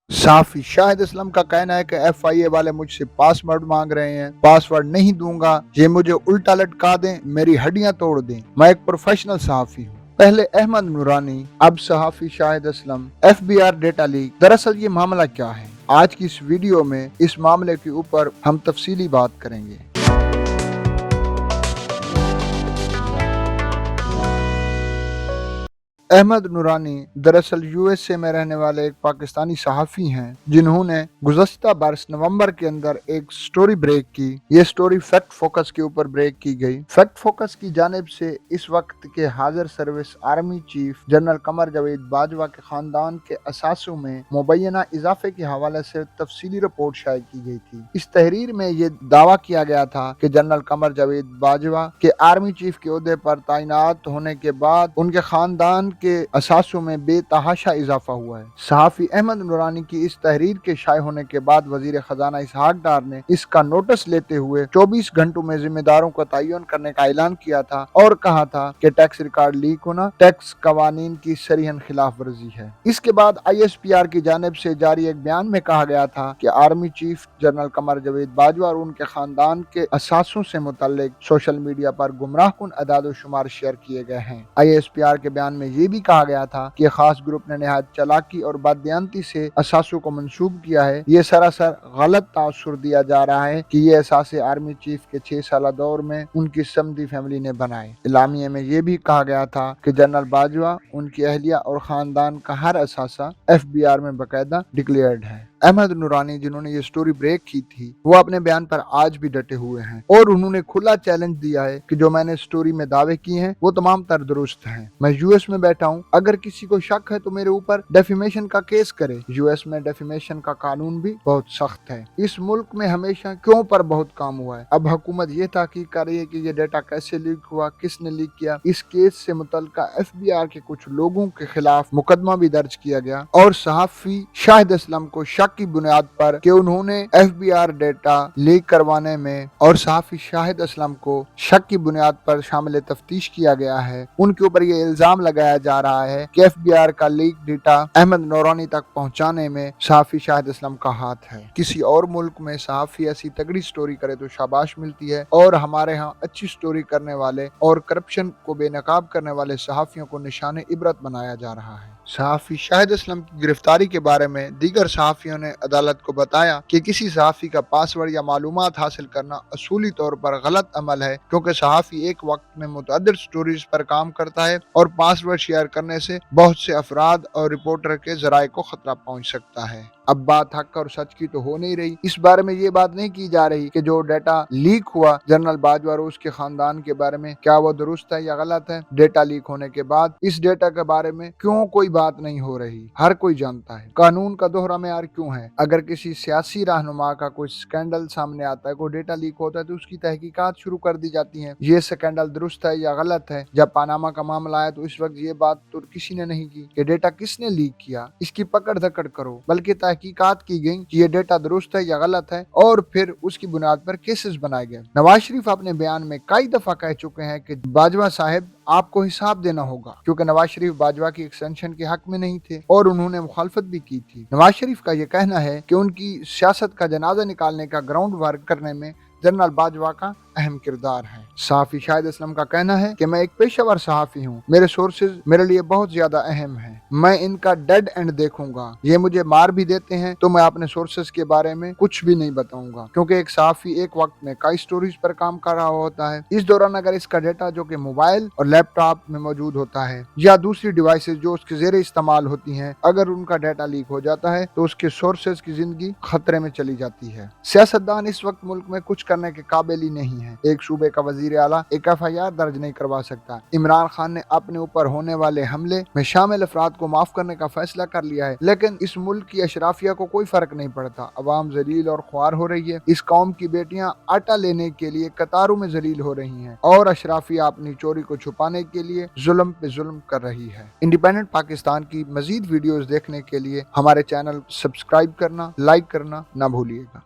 साफी शाहिद असलम का कहना है कि FIA वाले मुझसे पासवर्ड मांग रहे हैं, पासवर्ड नहीं दूंगा, ये मुझे उल्टा लटका दें, मेरी हड्डियां तोड़ दें। मैं एक प्रोफेशनल सहाफी हूँ। पहले अहमद नूरानी, अब सहाफी Shahid Aslam. FBR data leak. दरअसल ये मामला क्या है, आज की इस वीडियो में इस मामले के ऊपर हम तफसीली बात करेंगे। अहमद नूरानी दरअसल USA में रहने वाले एक पाकिस्तानी सहाफ़ी हैं, जिन्होंने गुज़श्ता बरस नवंबर के अंदर एक स्टोरी ब्रेक की। ये स्टोरी फैक्ट फोकस के ऊपर ब्रेक की गई। फैक्ट फोकस की जानिब से इस वक्त के हाजिर service army chief general Qamar Javed Bajwa के खानदान के असासों में मुबैना इजाफे के हवाले से तफसीली रिपोर्ट शाये की गई थी। इस तहरीर में ये दावा किया गया था कि जनरल कमर जावेद बाजवा के आर्मी चीफ के ओहदे पर तैनात होने के बाद उनके खानदान के असासों में बेतहाशा इजाफा हुआ है। सहाफी अहमद नूरानी की इस तहरीर के शाये होने के बाद वजीर खजाना इसहाक डार ने इसका नोटिस लेते हुए 24 घंटों में जिम्मेदारों का तयन करने का ऐलान किया था और कहा था कि टैक्स रिकॉर्ड लीक होना टैक्स कवानीन की सरीहन खिलाफ वर्जी है। इसके बाद ISPR की जानिब से जारी एक बयान में कहा गया था कि army chief general Qamar Javed Bajwa और उनके खानदान के असासों से मुतल्लिक सोशल मीडिया पर गुमराह कुन अदाद शुमार शेयर किए गए हैं। ISPR के बयान में ये भी कहा गया था कि खास ग्रुप ने निहायत चालाकी और बददियानती से असासों को मंसूब किया है। ये सरासर गलत तासुर दिया जा रहा है कि ये असासे आर्मी चीफ के 6 साल दौर में उनकी समधी फैमिली ने बनाए। इलामिया में ये भी कहा गया था कि जनरल बाजवा, उनकी अहलिया और खानदान का हर असासा FBR में बाकायदा डिक्लेयर्ड है। अहमद नूरानी, जिन्होंने ये स्टोरी ब्रेक की थी, वो अपने बयान पर आज भी डटे हुए हैं और उन्होंने खुला चैलेंज दिया है कि जो मैंने स्टोरी में दावे किए हैं वो तमाम तर दुरुस्त हैं। मैं US में बैठा हूँ, अगर किसी को शक है तो मेरे ऊपर डेफेमेशन का केस करे। US में डेफेमेशन का कानून भी बहुत सख्त है। इस मुल्क में हमेशा क्यों पर बहुत काम हुआ है। अब हुकूमत ये तहकीक कर रही है कि ये डेटा कैसे लीक हुआ, किसने लीक किया। इस केस से मुतल्लिका FBR के कुछ लोगों के खिलाफ मुकदमा भी दर्ज किया गया और सहाफी शाहिद असलम को की बुनियाद पर कि उन्होंने FBR डेटा लीक करवाने में और सहाफी शाहिद असलम को शक की बुनियाद पर शामिल तफ्तीश किया गया है, उनके ऊपर ये इल्जाम लगाया जा रहा है कि FBR का लीक डेटा अहमद नूरानी तक पहुंचाने में सहाफी शाहिद असलम का हाथ है। किसी और मुल्क में सहाफी ऐसी तगड़ी स्टोरी करे तो शाबाश मिलती है और हमारे यहाँ अच्छी स्टोरी करने वाले और करप्शन को बेनकाब करने वाले सहाफियों को निशाने इबरत बनाया जा रहा है। सहाफी शाहिद असलम की गिरफ्तारी के बारे में दीगर सहाफियों ने अदालत को बताया कि किसी सहाफी का पासवर्ड या मालूमात हासिल करना असूली तौर पर गलत अमल है, क्योंकि सहाफी एक वक्त में मुतअद्दिद स्टोरीज पर काम करता है और पासवर्ड शेयर करने से बहुत से अफराद और रिपोर्टर के जराये को खतरा पहुंच सकता है। अब बात हक और सच की तो हो नहीं रही। इस बारे में ये बात नहीं की जा रही कि जो डेटा लीक हुआ जनरल बाजवा और उसके खानदान के बारे में, क्या वो दुरुस्त है या गलत है। डेटा लीक होने के बाद इस डेटा के बारे में क्यों कोई बात नहीं हो रही, हर कोई जानता है। कानून का दोहरा मेयार क्यों है। अगर किसी सियासी रहनुमा का कोई स्कैंडल सामने आता है, कोई डेटा लीक होता है, तो उसकी तहकीकात शुरू कर दी जाती है। ये स्कैंडल दुरुस्त है या गलत है। जब पानामा का मामला आया तो इस वक्त ये बात तो किसी ने नहीं की कि डेटा किसने लीक किया, इसकी पकड़ धकड़ करो, बल्कि तहकीकात की गई कि ये डेटा दुरुस्त है या गलत है और फिर उसकी बुनियाद पर केसेस बनाए गए। नवाज शरीफ अपने बयान में कई दफा कह चुके हैं कि बाजवा साहब आपको हिसाब देना होगा, क्योंकि नवाज शरीफ बाजवा की एक्सटेंशन के हक में नहीं थे और उन्होंने मुखालफत भी की थी। नवाज शरीफ का यह कहना है कि उनकी सियासत का जनाजा निकालने का ग्राउंड वर्क करने में जनरल बाजवा का अहम किरदार है। सहाफी शाहिद असलम का कहना है कि मैं एक पेशेवर सहाफी हूँ, मेरे सोर्सेज मेरे लिए बहुत ज्यादा अहम हैं, मैं इनका डेड एंड देखूंगा। ये मुझे मार भी देते हैं तो मैं अपने सोर्सेज के बारे में कुछ भी नहीं बताऊंगा, क्योंकि एक सहाफी एक वक्त में कई स्टोरीज पर काम कर रहा होता है। इस दौरान अगर इसका डेटा जो कि मोबाइल और लैपटॉप में मौजूद होता है या दूसरी डिवाइसेज जो उसके जेरे इस्तेमाल होती हैं, अगर उनका डेटा लीक हो जाता है तो उसके सोर्सेज की जिंदगी खतरे में चली जाती है। सियासतदान इस वक्त मुल्क में कुछ करने के काबिल ही नहीं है। एक सूबे का वजीर आला एक FIR दर्ज नहीं करवा सकता। इमरान खान ने अपने ऊपर होने वाले हमले में शामिल अफराद को माफ करने का फैसला कर लिया है, लेकिन इस मुल्क की अशराफिया को कोई फर्क नहीं पड़ता। अवाम जलील और ख्वार हो रही है। इस कौम की बेटियां आटा लेने के लिए कतारों में जलील हो रही हैं और अशराफिया अपनी चोरी को छुपाने के लिए जुल्म पे जुल्म कर रही है। इंडिपेंडेंट पाकिस्तान की मजीद वीडियोस देखने के लिए हमारे चैनल सब्सक्राइब करना, लाइक करना ना भूलिएगा।